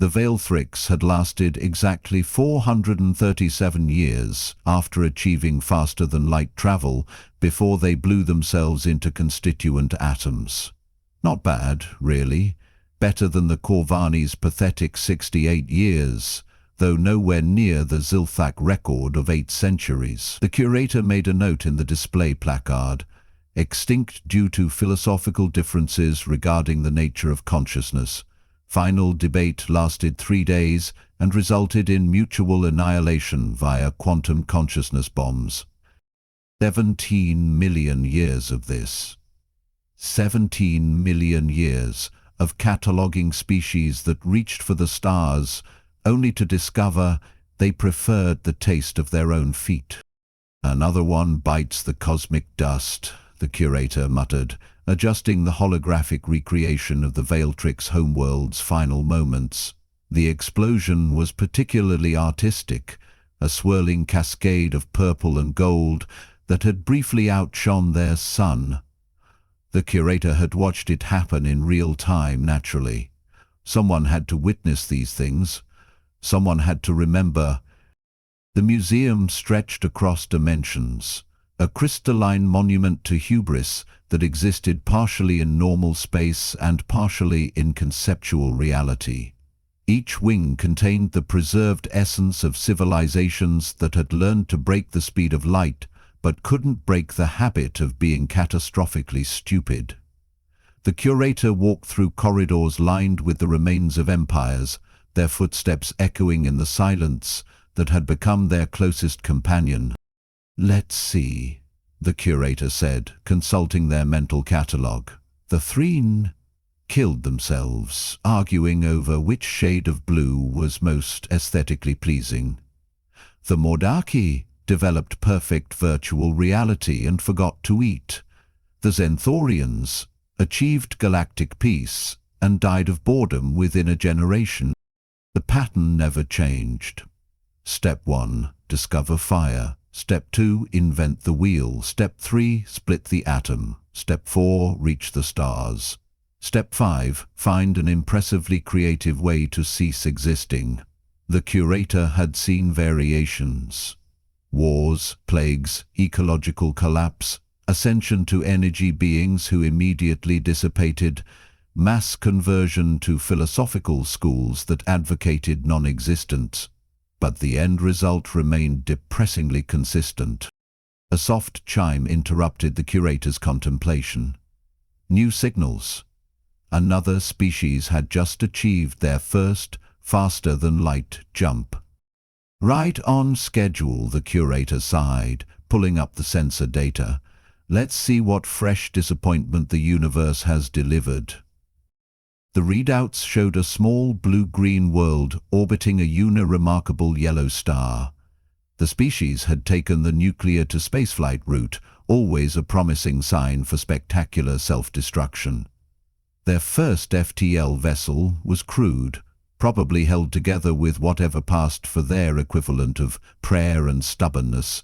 The Veilthrix had lasted exactly 437 years after achieving faster-than-light travel before they blew themselves into constituent atoms. Not bad, really. Better than the Corvani's pathetic 68 years, though nowhere near the Zilthak record of 8 centuries. The curator made a note in the display placard: extinct due to philosophical differences regarding the nature of consciousness. Final debate lasted 3 days and resulted in mutual annihilation via quantum consciousness bombs. 17 million years of this. 17 million years of cataloguing species that reached for the stars, only to discover they preferred the taste of their own feet. Another one bites the cosmic dust, the curator muttered, adjusting the holographic recreation of the Veilthrix homeworld's final moments. The explosion was particularly artistic, a swirling cascade of purple and gold that had briefly outshone their sun. The curator had watched it happen in real time, naturally. Someone had to witness these things. Someone had to remember. The museum stretched across dimensions, a crystalline monument to hubris that existed partially in normal space and partially in conceptual reality. Each wing contained the preserved essence of civilizations that had learned to break the speed of light, but couldn't break the habit of being catastrophically stupid. The curator walked through corridors lined with the remains of empires, their footsteps echoing in the silence that had become their closest companion. "Let's see," the curator said, consulting their mental catalogue. The Threen killed themselves, arguing over which shade of blue was most aesthetically pleasing. The Mordaki developed perfect virtual reality and forgot to eat. The Zenthorians achieved galactic peace and died of boredom within a generation. The pattern never changed. Step 1, discover fire. Step 2, invent the wheel. Step 3, split the atom. Step 4, reach the stars. Step 5, find an impressively creative way to cease existing. The curator had seen variations. Wars, plagues, ecological collapse, ascension to energy beings who immediately dissipated, mass conversion to philosophical schools that advocated non-existence. But the end result remained depressingly consistent. A soft chime interrupted the curator's contemplation. New signals. Another species had just achieved their first faster-than-light jump. Right on schedule, the curator sighed, pulling up the sensor data. Let's see what fresh disappointment the universe has delivered. The readouts showed a small blue-green world orbiting a remarkable yellow star. The species had taken the nuclear to spaceflight route, always a promising sign for spectacular self-destruction. Their first FTL vessel was crude, probably held together with whatever passed for their equivalent of prayer and stubbornness.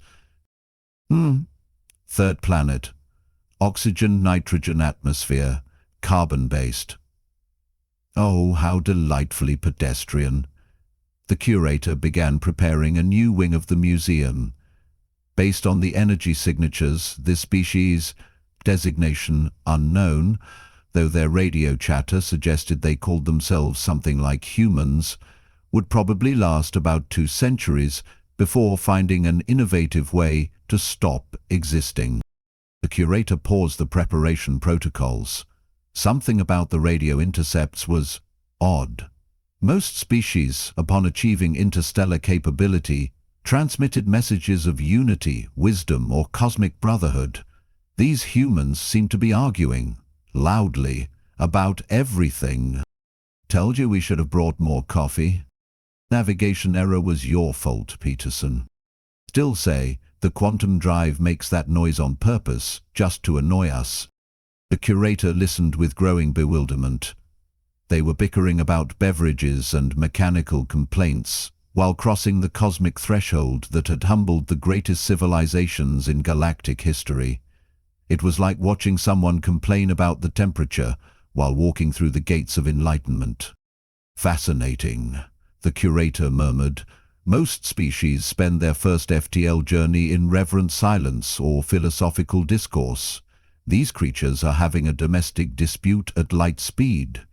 Third planet. Oxygen-nitrogen atmosphere, carbon-based. Oh, how delightfully pedestrian. The curator began preparing a new wing of the museum. Based on the energy signatures, this species, designation unknown, though their radio chatter suggested they called themselves something like humans, would probably last about 2 centuries before finding an innovative way to stop existing. The curator paused the preparation protocols. Something about the radio intercepts was odd. Most species, upon achieving interstellar capability, transmitted messages of unity, wisdom, or cosmic brotherhood. These humans seemed to be arguing, loudly, about everything. Told you we should have brought more coffee. Navigation error was your fault, Peterson. Still say, the quantum drive makes that noise on purpose, just to annoy us. The curator listened with growing bewilderment. They were bickering about beverages and mechanical complaints, while crossing the cosmic threshold that had humbled the greatest civilizations in galactic history. It was like watching someone complain about the temperature while walking through the gates of enlightenment. Fascinating, the curator murmured. Most species spend their first FTL journey in reverent silence or philosophical discourse. These creatures are having a domestic dispute at light speed.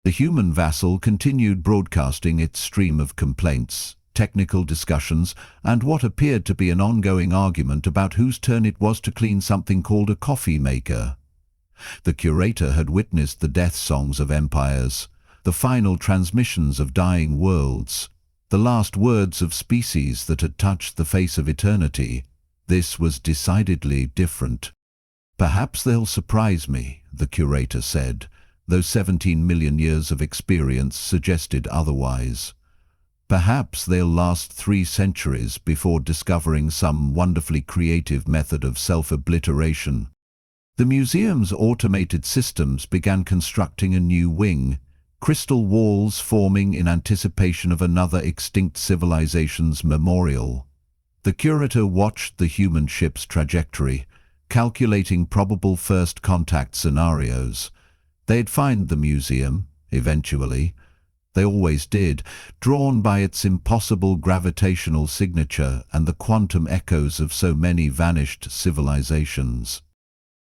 The human vassal continued broadcasting its stream of complaints, technical discussions, and what appeared to be an ongoing argument about whose turn it was to clean something called a coffee maker. The curator had witnessed the death songs of empires, the final transmissions of dying worlds, the last words of species that had touched the face of eternity. This was decidedly different. "Perhaps they'll surprise me," the curator said, though 17 million years of experience suggested otherwise. "Perhaps they'll last 3 centuries before discovering some wonderfully creative method of self-obliteration." The museum's automated systems began constructing a new wing, crystal walls forming in anticipation of another extinct civilization's memorial. The curator watched the human ship's trajectory, calculating probable first contact scenarios. They'd find the museum, eventually. They always did, drawn by its impossible gravitational signature and the quantum echoes of so many vanished civilizations.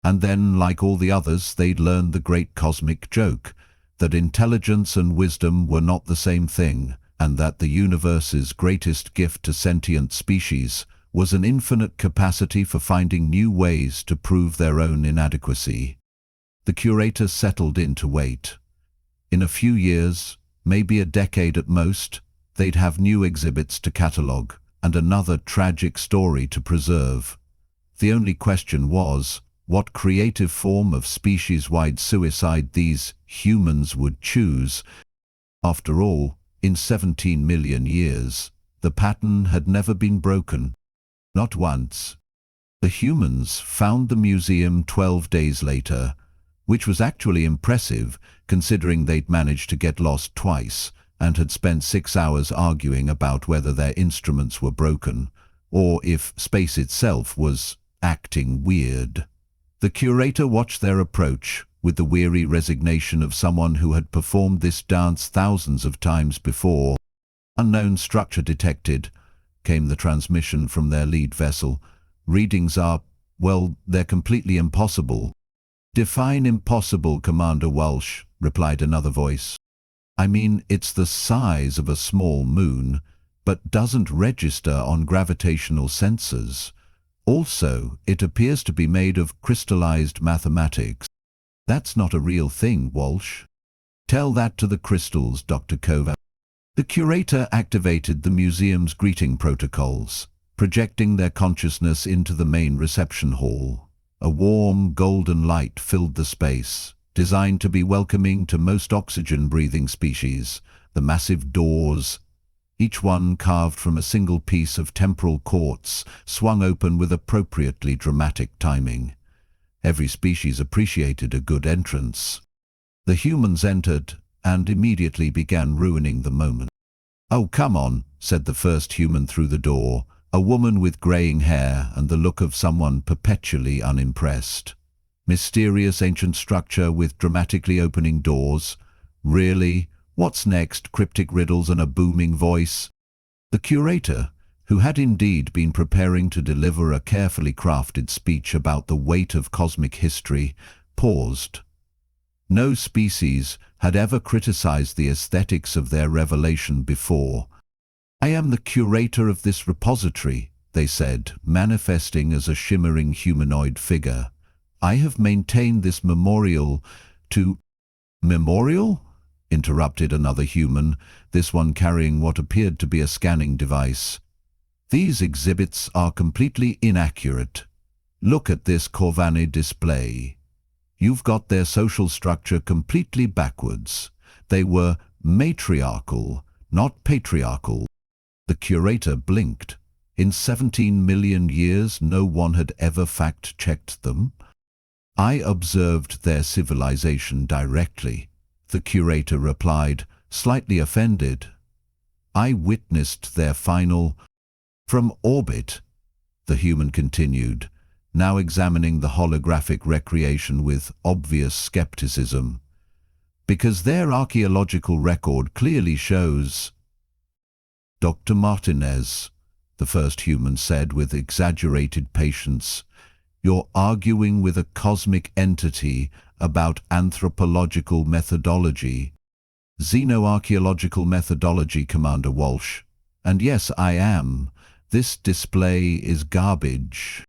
And then, like all the others, they'd learned the great cosmic joke, that intelligence and wisdom were not the same thing, and that the universe's greatest gift to sentient species was an infinite capacity for finding new ways to prove their own inadequacy. The curator settled in to wait. In a few years, maybe a decade at most, they'd have new exhibits to catalogue and another tragic story to preserve. The only question was, what creative form of species-wide suicide these humans would choose. After all, in 17 million years, the pattern had never been broken. Not once. The humans found the museum 12 days later, which was actually impressive considering they'd managed to get lost twice and had spent 6 hours arguing about whether their instruments were broken or if space itself was acting weird. The curator watched their approach with the weary resignation of someone who had performed this dance thousands of times before. "Unknown structure detected," came the transmission from their lead vessel. "Readings are, well, they're completely impossible." "Define impossible, Commander Walsh," replied another voice. "I mean, it's the size of a small moon, but doesn't register on gravitational sensors. Also, it appears to be made of crystallized mathematics." "That's not a real thing, Walsh." "Tell that to the crystals, Dr. Kovac." The curator activated the museum's greeting protocols, projecting their consciousness into the main reception hall. A warm, golden light filled the space, designed to be welcoming to most oxygen-breathing species. The massive doors, each one carved from a single piece of temporal quartz, swung open with appropriately dramatic timing. Every species appreciated a good entrance. The humans entered and immediately began ruining the moment. "Oh, come on," said the first human through the door, a woman with graying hair and the look of someone perpetually unimpressed. "Mysterious ancient structure with dramatically opening doors. Really? What's next? Cryptic riddles and a booming voice." The curator, who had indeed been preparing to deliver a carefully crafted speech about the weight of cosmic history, paused. No species had ever criticized the aesthetics of their revelation before. "I am the curator of this repository," they said, manifesting as a shimmering humanoid figure. "I have maintained this memorial to—" "Memorial?" interrupted another human, this one carrying what appeared to be a scanning device. "These exhibits are completely inaccurate. Look at this Corvani display. You've got their social structure completely backwards. They were matriarchal, not patriarchal." The curator blinked. In 17 million years, no one had ever fact-checked them. "I observed their civilization directly," the curator replied, slightly offended. "I witnessed their final—" "From orbit," the human continued, now examining the holographic recreation with obvious skepticism. Because their archaeological record clearly shows. Dr. Martinez, the first human said with exaggerated patience, you're arguing with a cosmic entity about anthropological methodology. Xenoarchaeological methodology, Commander Walsh. And yes, I am. This display is garbage.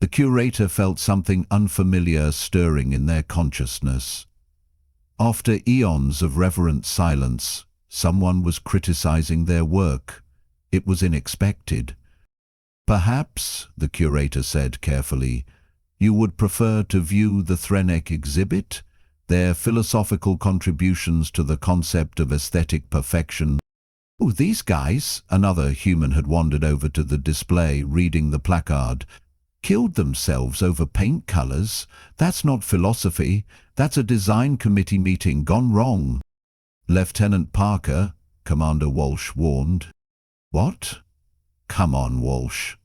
The curator felt something unfamiliar stirring in their consciousness. After eons of reverent silence, someone was criticizing their work. It was unexpected. Perhaps, the curator said carefully, you would prefer to view the Threnek exhibit, their philosophical contributions to the concept of aesthetic perfection. Oh, these guys, another human had wandered over to the display reading the placard, killed themselves over paint colors. That's not philosophy, that's a design committee meeting gone wrong. Lieutenant Parker, Commander Walsh warned. What? Come on, Walsh.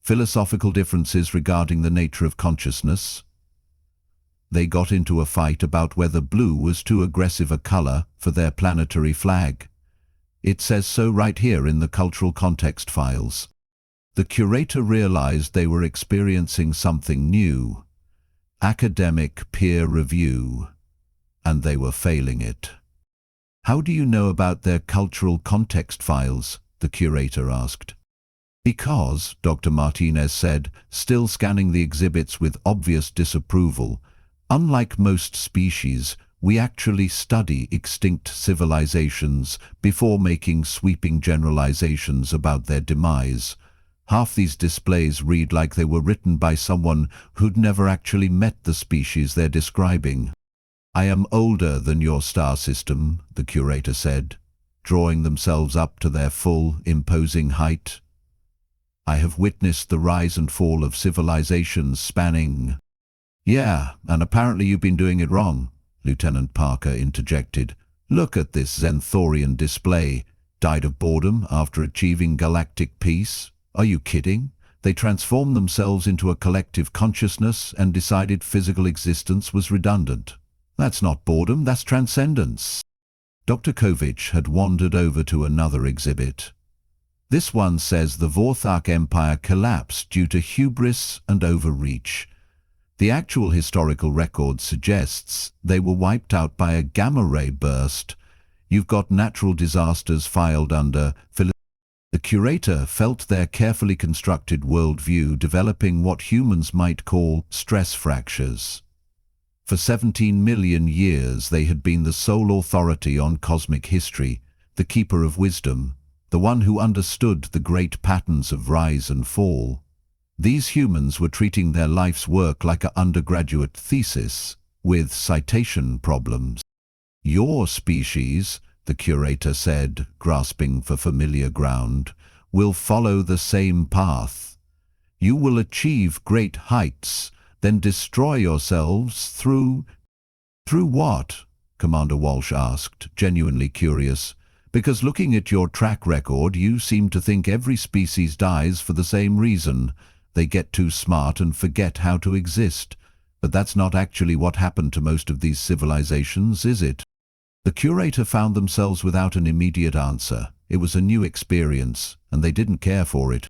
Philosophical differences regarding the nature of consciousness. They got into a fight about whether blue was too aggressive a color for their planetary flag. It says so right here in the cultural context files. The curator realized they were experiencing something new. Academic peer review. And they were failing it. How do you know about their cultural context files? The curator asked. Because, Dr. Martinez said, still scanning the exhibits with obvious disapproval, unlike most species, we actually study extinct civilizations before making sweeping generalizations about their demise. Half these displays read like they were written by someone who'd never actually met the species they're describing. I am older than your star system, the curator said, drawing themselves up to their full, imposing height. I have witnessed the rise and fall of civilizations spanning. Yeah, and apparently you've been doing it wrong, Lieutenant Parker interjected. Look at this Xenthorian display. Died of boredom after achieving galactic peace? Are you kidding? They transformed themselves into a collective consciousness and decided physical existence was redundant. That's not boredom, that's transcendence. Dr. Kovich had wandered over to another exhibit. This one says the Vorthak Empire collapsed due to hubris and overreach. The actual historical record suggests they were wiped out by a gamma-ray burst. You've got natural disasters filed under. The curator felt their carefully constructed worldview developing what humans might call stress fractures. For 17 million years they had been the sole authority on cosmic history, the keeper of wisdom, the one who understood the great patterns of rise and fall. These humans were treating their life's work like an undergraduate thesis, with citation problems. Your species, the curator said, grasping for familiar ground, will follow the same path. You will achieve great heights, then destroy yourselves through... Through what? Commander Walsh asked, genuinely curious. Because looking at your track record, you seem to think every species dies for the same reason. They get too smart and forget how to exist. But that's not actually what happened to most of these civilizations, is it? The curator found themselves without an immediate answer. It was a new experience, and they didn't care for it.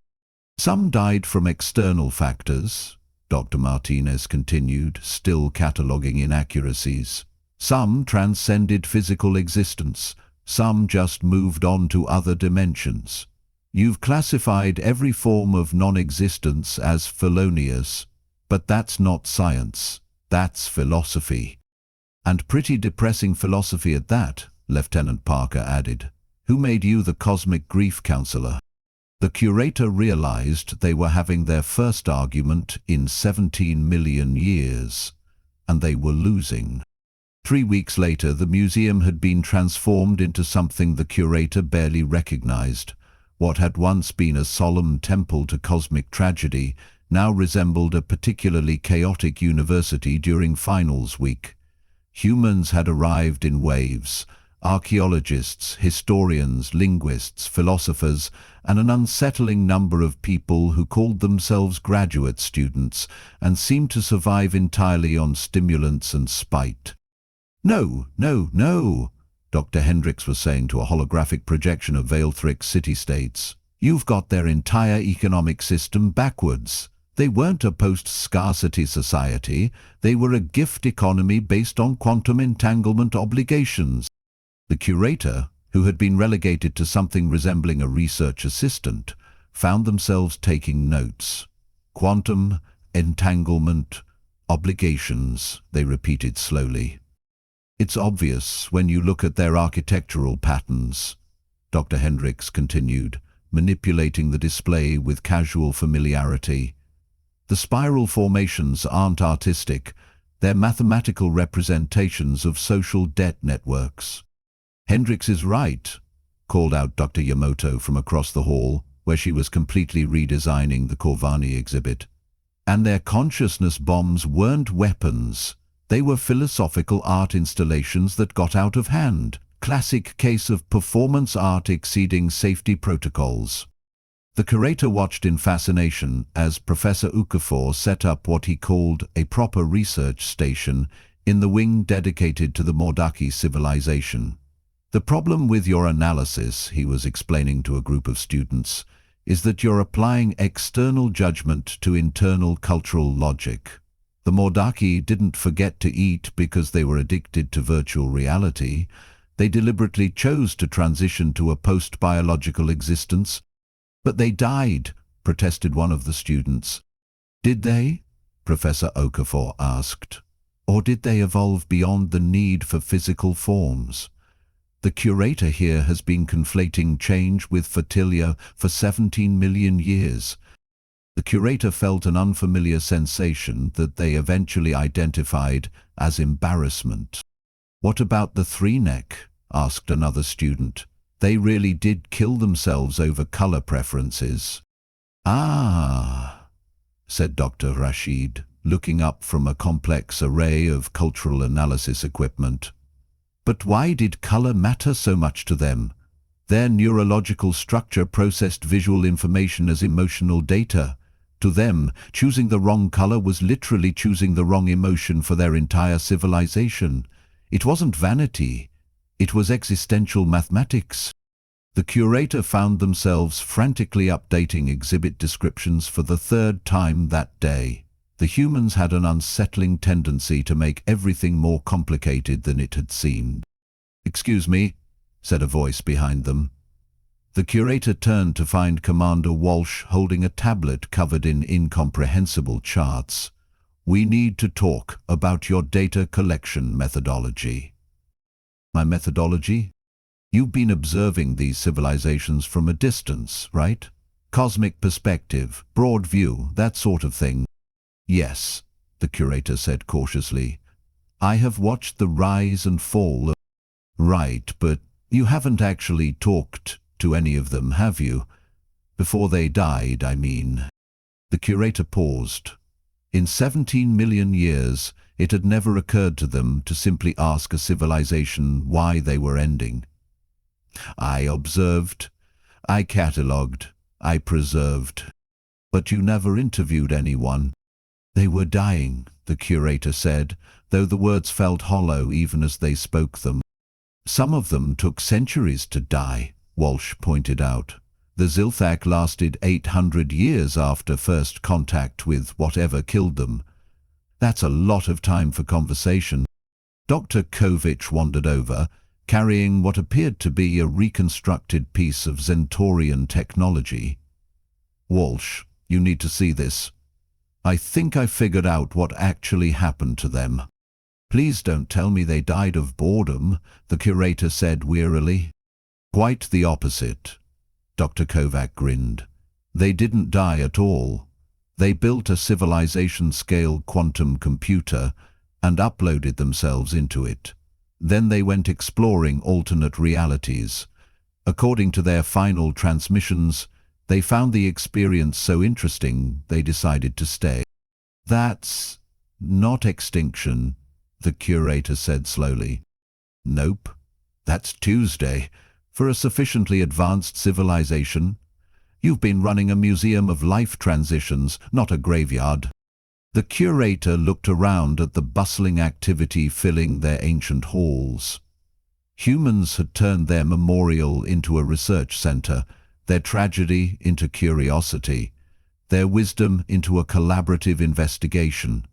Some died from external factors, Dr. Martinez continued, still cataloguing inaccuracies. Some transcended physical existence. Some just moved on to other dimensions. You've classified every form of non-existence as felonious, but that's not science. That's philosophy. And pretty depressing philosophy at that, Lieutenant Parker added. Who made you the cosmic grief counselor? The curator realized they were having their first argument in 17 million years, and they were losing. 3 weeks later, the museum had been transformed into something the curator barely recognized. What had once been a solemn temple to cosmic tragedy now resembled a particularly chaotic university during finals week. Humans had arrived in waves. Archaeologists, historians, linguists, philosophers, and an unsettling number of people who called themselves graduate students and seemed to survive entirely on stimulants and spite. No, no, no, Dr. Hendricks was saying to a holographic projection of Veilthric city-states. You've got their entire economic system backwards. They weren't a post-scarcity society, they were a gift economy based on quantum entanglement obligations. The curator, who had been relegated to something resembling a research assistant, found themselves taking notes. Quantum entanglement obligations, they repeated slowly. It's obvious when you look at their architectural patterns, Dr. Hendricks continued, manipulating the display with casual familiarity. The spiral formations aren't artistic, they're mathematical representations of social debt networks. Hendricks is right, called out Dr. Yamamoto from across the hall, where she was completely redesigning the Corvani exhibit. And their consciousness bombs weren't weapons. They were philosophical art installations that got out of hand. Classic case of performance art exceeding safety protocols. The curator watched in fascination as Professor Okafor set up what he called a proper research station in the wing dedicated to the Mordaki civilization. The problem with your analysis, he was explaining to a group of students, is that you're applying external judgment to internal cultural logic. The Mordaki didn't forget to eat because they were addicted to virtual reality. They deliberately chose to transition to a post-biological existence. But they died, protested one of the students. Did they? Professor Okafor asked. Or did they evolve beyond the need for physical forms? The curator here has been conflating change with fertilia for 17 million years. The curator felt an unfamiliar sensation that they eventually identified as embarrassment. What about the three-neck? Asked another student. They really did kill themselves over color preferences. Ah, said Dr. Rashid, looking up from a complex array of cultural analysis equipment. But why did color matter so much to them? Their neurological structure processed visual information as emotional data. To them, choosing the wrong color was literally choosing the wrong emotion for their entire civilization. It wasn't vanity. It was existential mathematics. The curator found themselves frantically updating exhibit descriptions for the third time that day. The humans had an unsettling tendency to make everything more complicated than it had seemed. "Excuse me," said a voice behind them. The curator turned to find Commander Walsh holding a tablet covered in incomprehensible charts. "We need to talk about your data collection methodology." "My methodology? You've been observing these civilizations from a distance, right? Cosmic perspective, broad view, that sort of thing." "Yes," the curator said cautiously. "I have watched the rise and fall of—" "Right, but you haven't actually talked to any of them, have you? Before they died, I mean." The curator paused. In 17 million years, it had never occurred to them to simply ask a civilization why they were ending. "I observed, I catalogued, I preserved. But you never interviewed anyone." "They were dying," the curator said, though the words felt hollow even as they spoke them. "Some of them took centuries to die," Walsh pointed out. "The Zilthak lasted 800 years after first contact with whatever killed them. That's a lot of time for conversation." Dr. Kovich wandered over, carrying what appeared to be a reconstructed piece of Zentorian technology. "Walsh, you need to see this. I think I figured out what actually happened to them." "Please don't tell me they died of boredom," the curator said wearily. "Quite the opposite," Dr. Kovac grinned. "They didn't die at all. They built a civilization-scale quantum computer and uploaded themselves into it. Then they went exploring alternate realities. According to their final transmissions, they found the experience so interesting they decided to stay." "That's not extinction," the curator said slowly. "Nope. That's Tuesday. For a sufficiently advanced civilization. You've been running a museum of life transitions, not a graveyard." The curator looked around at the bustling activity filling their ancient halls. Humans had turned their memorial into a research center, their tragedy into curiosity, their wisdom into a collaborative investigation.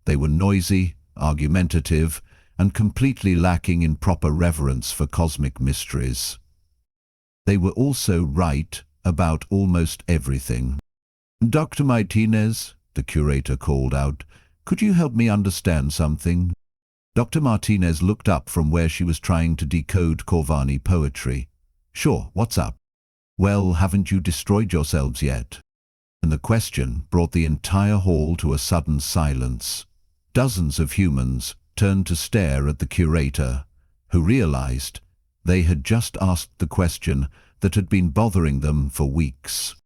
They were noisy, argumentative, and completely lacking in proper reverence for cosmic mysteries. They were also right about almost everything. "Dr. Martinez," the curator called out, "could you help me understand something?" Dr. Martinez looked up from where she was trying to decode Corvani poetry. "Sure, what's up?" "Well, haven't you destroyed yourselves yet?" And the question brought the entire hall to a sudden silence. Dozens of humans turned to stare at the curator, who realized they had just asked the question that had been bothering them for weeks.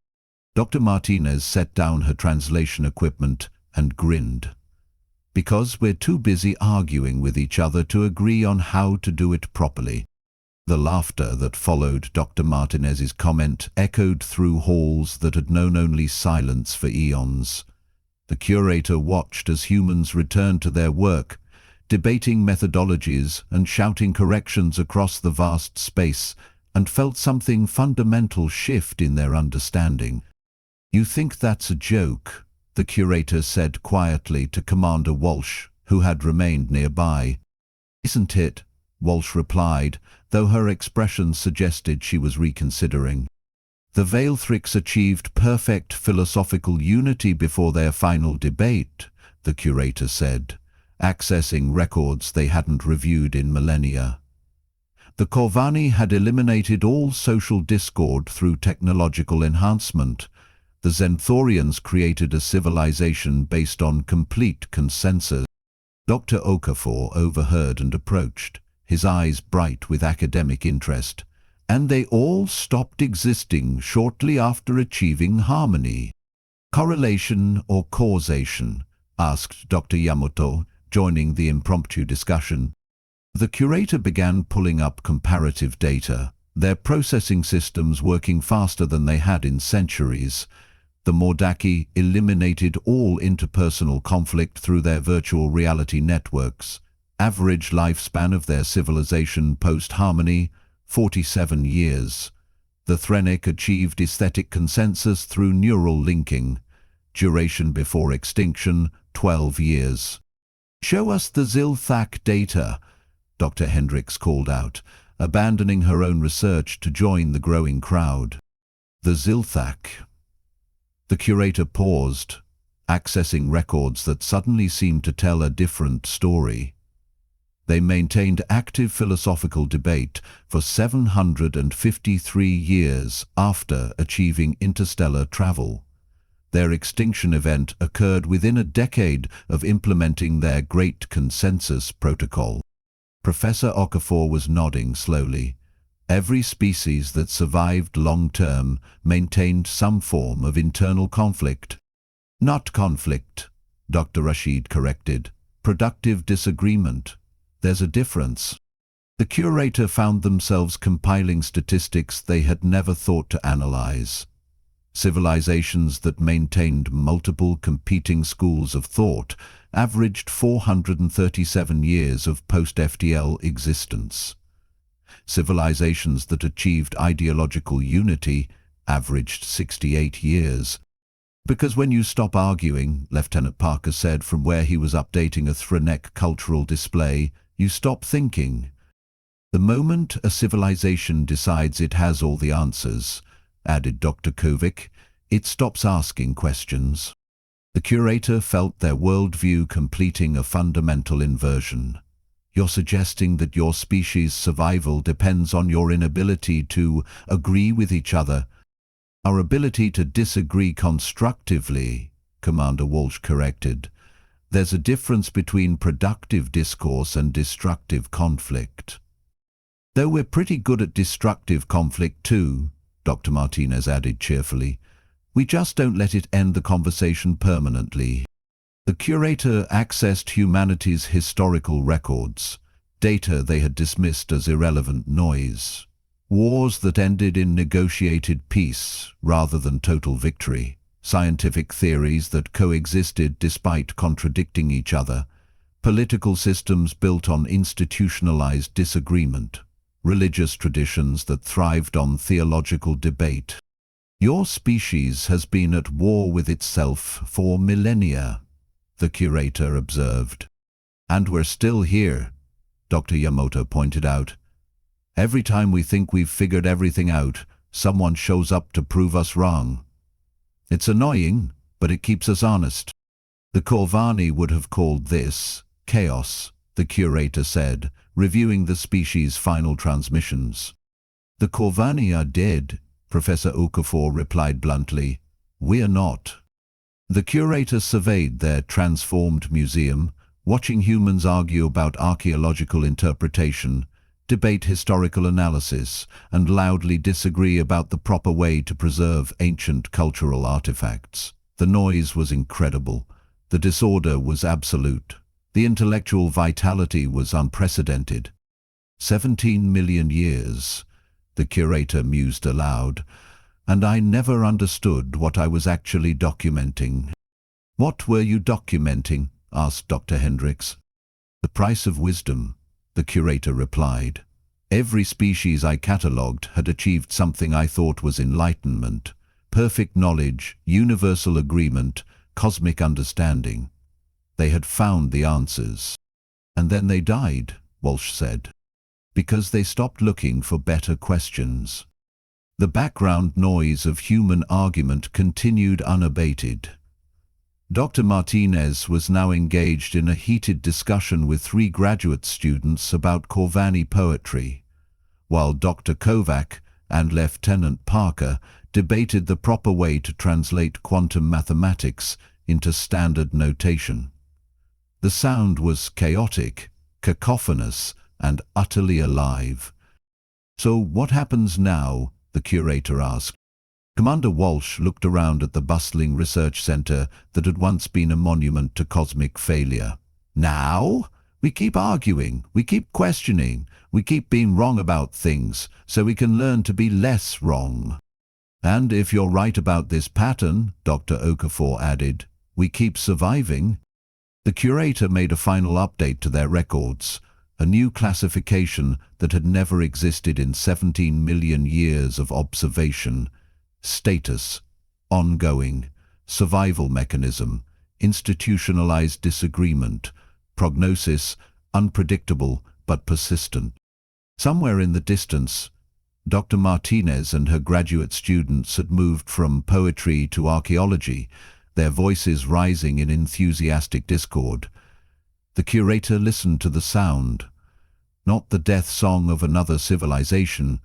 Dr. Martinez set down her translation equipment and grinned. "Because we're too busy arguing with each other to agree on how to do it properly." The laughter that followed Dr. Martinez's comment echoed through halls that had known only silence for eons. The curator watched as humans returned to their work, debating methodologies and shouting corrections across the vast space, and felt something fundamental shift in their understanding. "You think that's a joke?" the curator said quietly to Commander Walsh, who had remained nearby. "Isn't it?" Walsh replied, though her expression suggested she was reconsidering. The Veilthrix achieved perfect philosophical unity before their final debate, the curator said, accessing records they hadn't reviewed in millennia. The Corvani had eliminated all social discord through technological enhancement. The Zenthorians created a civilization based on complete consensus. Dr. Okafor overheard and approached, his eyes bright with academic interest. "And they all stopped existing shortly after achieving harmony." "Correlation or causation?" asked Dr. Yamato, joining the impromptu discussion. The curator began pulling up comparative data, their processing systems working faster than they had in centuries. The Mordaki eliminated all interpersonal conflict through their virtual reality networks. Average lifespan of their civilization post-harmony, 47 years. The Threnic achieved aesthetic consensus through neural linking. Duration before extinction, 12 years. "Show us the Zilthak data," Dr. Hendricks called out, abandoning her own research to join the growing crowd. The Zilthak. The curator paused, accessing records that suddenly seemed to tell a different story. They maintained active philosophical debate for 753 years after achieving interstellar travel. Their extinction event occurred within a decade of implementing their Great Consensus Protocol. Professor Okafor was nodding slowly. Every species that survived long-term maintained some form of internal conflict. "Not conflict," Dr. Rashid corrected. "Productive disagreement. There's a difference." The curator found themselves compiling statistics they had never thought to analyze. Civilizations that maintained multiple competing schools of thought averaged 437 years of post-FTL existence. Civilizations that achieved ideological unity averaged 68 years. "Because when you stop arguing," Lieutenant Parker said from where he was updating a Threnic cultural display, "you stop thinking." "The moment a civilization decides it has all the answers," added Dr. Kovic, "it stops asking questions." The curator felt their worldview completing a fundamental inversion. "You're suggesting that your species' survival depends on your inability to agree with each other." "Our ability to disagree constructively," Commander Walsh corrected. "There's a difference between productive discourse and destructive conflict." "Though we're pretty good at destructive conflict too," Dr. Martinez added cheerfully. "We just don't let it end the conversation permanently." The curator accessed humanity's historical records, data they had dismissed as irrelevant noise. Wars that ended in negotiated peace rather than total victory. scientific theories that coexisted despite contradicting each other, political systems built on institutionalized disagreement, religious traditions that thrived on theological debate. Your species has been at war with itself for millennia, the curator observed. And we're still here, Dr. Yamamoto pointed out. Every time we think we've figured everything out, someone shows up to prove us wrong. It's annoying, but it keeps us honest. The Corvani would have called this chaos, the curator said, reviewing the species' final transmissions. The Corvani are dead, Professor Okafor replied bluntly. We're not. The curator surveyed their transformed museum, watching humans argue about archaeological interpretation, debate historical analysis, and loudly disagree about the proper way to preserve ancient cultural artifacts. The noise was incredible. The disorder was absolute. The intellectual vitality was unprecedented. 17 million years, the curator mused aloud, and I never understood what I was actually documenting. What were you documenting? Asked Dr. Hendricks. The price of wisdom, the curator replied. Every species I catalogued had achieved something I thought was enlightenment, perfect knowledge, universal agreement, cosmic understanding. They had found the answers. And then they died, Walsh said, because they stopped looking for better questions. The background noise of human argument continued unabated. Dr. Martinez was now engaged in a heated discussion with 3 graduate students about Corvani poetry, while Dr. Kovac and Lieutenant Parker debated the proper way to translate quantum mathematics into standard notation. The sound was chaotic, cacophonous, and utterly alive. So what happens now? The curator asked. Commander Walsh looked around at the bustling research center that had once been a monument to cosmic failure. Now? We keep arguing, we keep questioning, we keep being wrong about things, so we can learn to be less wrong. And if you're right about this pattern, Dr. Okafor added, we keep surviving. The curator made a final update to their records, a new classification that had never existed in 17 million years of observation. Status, ongoing, survival mechanism, institutionalized disagreement, prognosis, unpredictable but persistent. Somewhere in the distance, Dr. Martinez and her graduate students had moved from poetry to archaeology, their voices rising in enthusiastic discord. The curator listened to the sound, not the death song of another civilization,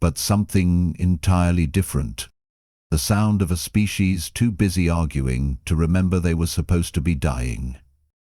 but something entirely different. The sound of a species too busy arguing to remember they were supposed to be dying.